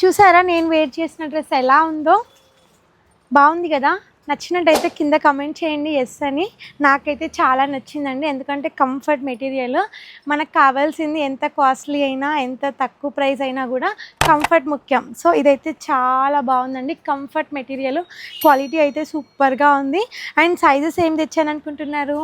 చూసారా నేను వేర్ చేసిన డ్రెస్ ఎలా ఉందో? బాగుంది కదా? నచ్చినట్టయితే కింద కమెంట్ చేయండి ఎస్ అని. నాకైతే చాలా నచ్చిందండి, ఎందుకంటే కంఫర్ట్ మెటీరియల్. మనకు కావాల్సింది ఎంత కాస్ట్లీ అయినా ఎంత తక్కువ ప్రైస్ అయినా కూడా కంఫర్ట్ ముఖ్యం. సో ఇదైతే చాలా బాగుందండి, కంఫర్ట్ మెటీరియల్, క్వాలిటీ అయితే సూపర్గా ఉంది. అండ్ సైజెస్ ఏం తెచ్చాను అనుకుంటున్నారు?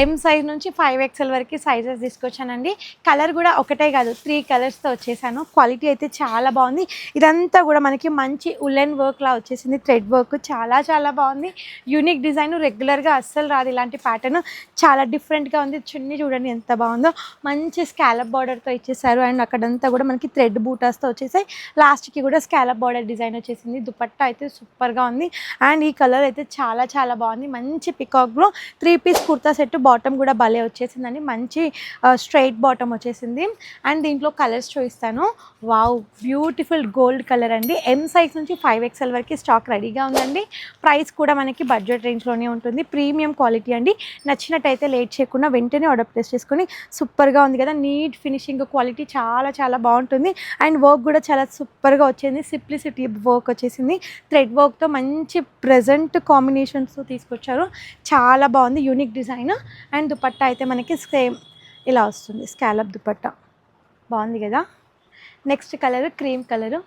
ఎం సైజ్ నుంచి 5XL వరకు సైజెస్ తీసుకొచ్చానండి. కలర్ కూడా ఒకటే కాదు, 3 కలర్స్తో వచ్చేసాను. క్వాలిటీ అయితే చాలా బాగుంది. ఇదంతా కూడా మనకి మంచి ఉలెన్ వర్క్లా వచ్చేసింది, థ్రెడ్ వర్క్ చాలా చాలా బాగుంది. యూనిక్ డిజైన్, రెగ్యులర్గా అస్సలు రాదు ఇలాంటి ప్యాటర్న్, చాలా డిఫరెంట్గా ఉంది. చున్నీ చూడండి ఎంత బాగుందో, మంచి స్కాలప్ బార్డర్తో ఇచ్చేసారు. అండ్ అక్కడంతా కూడా మనకి థ్రెడ్ బూటాస్తో వచ్చేసాయి, లాస్ట్కి కూడా స్కాలప్ బార్డర్ డిజైన్ వచ్చేసింది. దుపట్టా అయితే సూపర్గా ఉంది. అండ్ ఈ కలర్ అయితే చాలా చాలా బాగుంది, మంచి పికాక్లో 3 పీస్ కుర్తా సెట్. బాటమ్ కూడా భలే వచ్చేసిందండి, మంచి స్ట్రైట్ బాటమ్ వచ్చేసింది. అండ్ దీంట్లో కలర్స్ చూపిస్తాను. వావ్, బ్యూటిఫుల్ గోల్డ్ కలర్ అండి. ఎం సైజ్ నుంచి 5XL వరకు స్టాక్ రెడీగా ఉందండి. ప్రైస్ కూడా మనకి బడ్జెట్ రేంజ్లోనే ఉంటుంది. ప్రీమియం క్వాలిటీ అండి. నచ్చినట్టయితే లేట్ చేయకుండా వెంటనే ఆర్డర్ ప్లేస్ చేసుకొని, సూపర్గా ఉంది కదా, నీట్ ఫినిషింగ్, క్వాలిటీ చాలా చాలా బాగుంటుంది. అండ్ వర్క్ కూడా చాలా సూపర్గా వచ్చింది, సింప్లిసిటీ వర్క్ వచ్చేసింది. థ్రెడ్ వర్క్తో మంచి ప్రెజెంట్ కాంబినేషన్స్తో తీసుకొచ్చారు, చాలా బాగుంది, యూనిక్ డిజైన్. అండ్ దుపట్టా అయితే మనకి సేమ్ ఇలా వస్తుంది, స్కాలప్ దుపట్టా, బాగుంది కదా. నెక్స్ట్ కలర్ క్రీమ్ కలరు,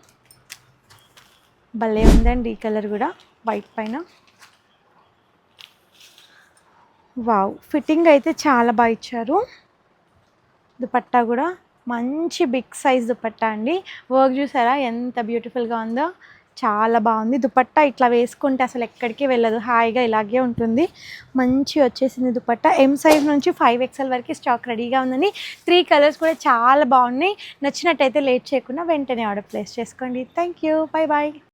భలే ఉందండి ఈ కలర్ కూడా, వైట్ పైన. వావ్, ఫిట్టింగ్ అయితే చాలా బాగా ఇచ్చారు. దుపట్టా కూడా మంచి బిగ్ సైజ్ దుపట్టా అండి. వర్క్ చూసారా ఎంత బ్యూటిఫుల్గా ఉందో, చాలా బాగుంది. దుపట్టా ఇట్లా వేసుకుంటే అసలు ఎక్కడికి వెళ్ళదు, హాయిగా ఇలాగే ఉంటుంది. మంచి వచ్చేసింది దుపట్టా. ఎం సైజ్ నుంచి 5XL వరకు స్టాక్ రెడీగా ఉందండి. 3 కలర్స్ కూడా చాలా బాగున్నాయి. నచ్చినట్టయితే లేట్ చేయకుండా వెంటనే ఆర్డర్ ప్లేస్ చేసుకోండి. Thank you, bye bye.